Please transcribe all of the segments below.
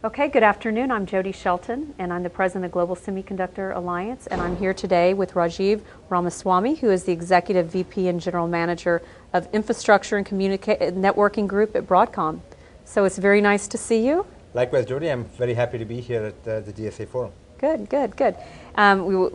Okay, good afternoon. I'm Jodi Shelton, and I'm the president of Global Semiconductor Alliance, and I'm here today with Rajiv Ramaswami, who is the executive VP and general manager of Infrastructure and Networking Group at Broadcom. So it's very nice to see you. Likewise, Jodi. I'm very happy to be here at the GSA forum. Good, good, good.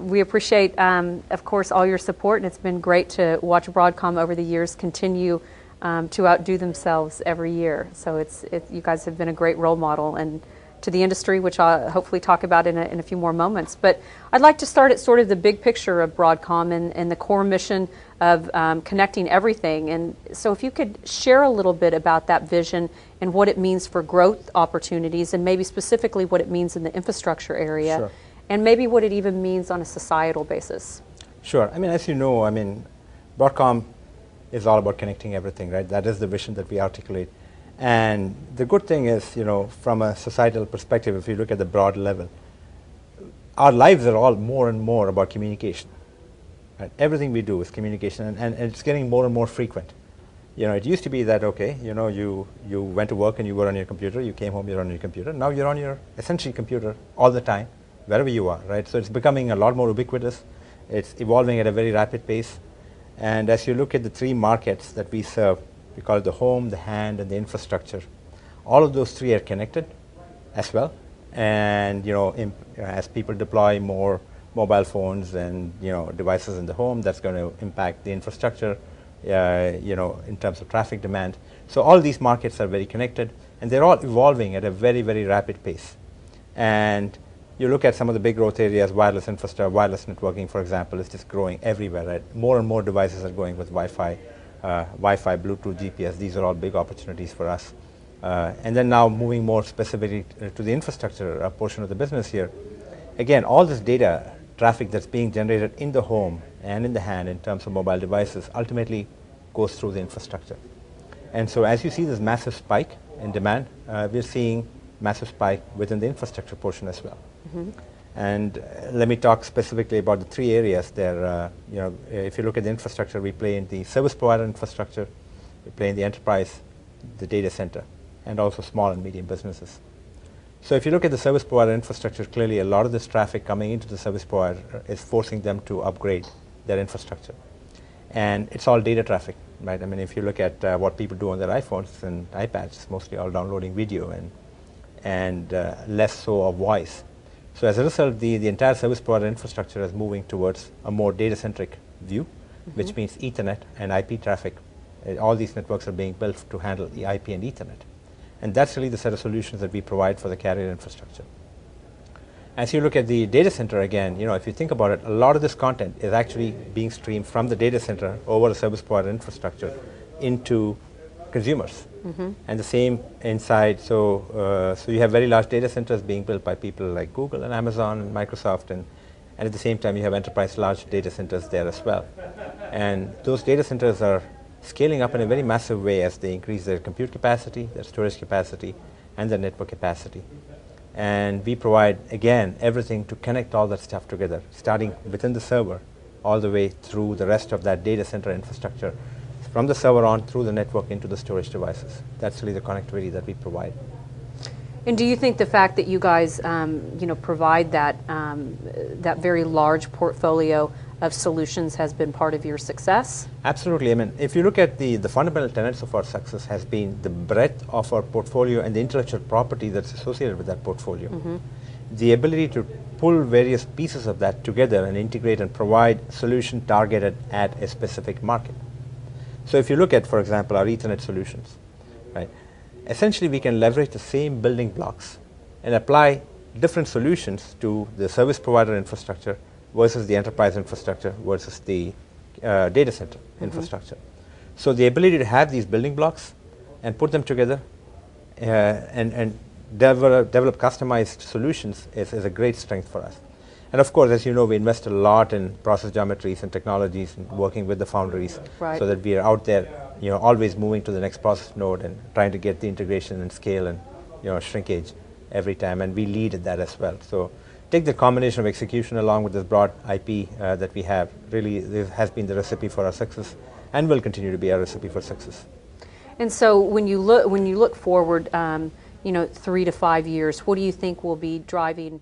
We appreciate, of course, all your support, and it's been great to watch Broadcom over the years continue to outdo themselves every year. So you guys have been a great role model and to the industry, which I'll hopefully talk about in a few more moments. But I'd like to start at sort of the big picture of Broadcom and the core mission of connecting everything. And so if you could share a little bit about that vision and what it means for growth opportunities, and maybe specifically what it means in the infrastructure area, sure. And maybe what it even means on a societal basis. Sure. I mean, as you know, Broadcom is all about connecting everything, right? That is the vision that we articulate. And the good thing is, from a societal perspective, if you look at the broad level, our lives are all more and more about communication. Right? Everything we do is communication, and it's getting more and more frequent. It used to be that, okay, you went to work and you were on your computer, you came home, you're on your computer. Now you're on your essentially computer all the time, wherever you are, right? So it's becoming a lot more ubiquitous. It's evolving at a very rapid pace. And as you look at the three markets that we serve, we call it the home, the hand, and the infrastructure. All of those three are connected as well. And as people deploy more mobile phones and devices in the home, that's going to impact the infrastructure, in terms of traffic demand. So all these markets are very connected, and they're all evolving at a very, very rapid pace. And you look at some of the big growth areas, wireless infrastructure, wireless networking, for example, is just growing everywhere. Right? More and more devices are going with Wi-Fi, Bluetooth, GPS. These are all big opportunities for us. And then now moving more specifically to the infrastructure portion of the business here. Again, all this data traffic that's being generated in the home and in the hand in terms of mobile devices ultimately goes through the infrastructure. And so as you see this massive spike in demand, we're seeing massive spike within the infrastructure portion as well. Mm-hmm. And let me talk specifically about the three areas there. If you look at the infrastructure, we play in the service provider infrastructure, we play in the enterprise, the data center, and also small and medium businesses. So if you look at the service provider infrastructure, clearly a lot of this traffic coming into the service provider is forcing them to upgrade their infrastructure. And it's all data traffic, right? I mean, if you look at what people do on their iPhones and iPads, it's mostly all downloading video and less so of voice. So as a result, the entire service provider infrastructure is moving towards a more data-centric view, mm-hmm. which means Ethernet and IP traffic. All these networks are being built to handle the IP and Ethernet. And that's really the set of solutions that we provide for the carrier infrastructure. As you look at the data center again, if you think about it, a lot of this content is actually being streamed from the data center over the service provider infrastructure into consumers. Mm-hmm. And the same inside, so you have very large data centers being built by people like Google and Amazon and Microsoft, and at the same time you have enterprise large data centers there as well. And those data centers are scaling up in a very massive way as they increase their compute capacity, their storage capacity, and their network capacity. And we provide, again, everything to connect all that stuff together, starting within the server all the way through the rest of that data center infrastructure, from the server on through the network into the storage devices. That's really the connectivity that we provide. And do you think the fact that you guys, provide that very large portfolio of solutions has been part of your success? Absolutely. I mean, if you look at the fundamental tenets of our success has been the breadth of our portfolio and the intellectual property that's associated with that portfolio. Mm-hmm. The ability to pull various pieces of that together and integrate and provide solution targeted at a specific market. So if you look at, for example, our Ethernet solutions, right? Essentially we can leverage the same building blocks and apply different solutions to the service provider infrastructure versus the enterprise infrastructure versus the data center mm-hmm. infrastructure. So the ability to have these building blocks and put them together and develop customized solutions is a great strength for us. And of course, as you know, we invest a lot in process geometries and technologies and working with the foundries right. so that we are out there, always moving to the next process node and trying to get the integration and scale and, shrinkage every time. And we lead at that as well. So take the combination of execution along with this broad IP that we have. Really, this has been the recipe for our success and will continue to be our recipe for success. And so when you look forward, 3 to 5 years? What do you think will be driving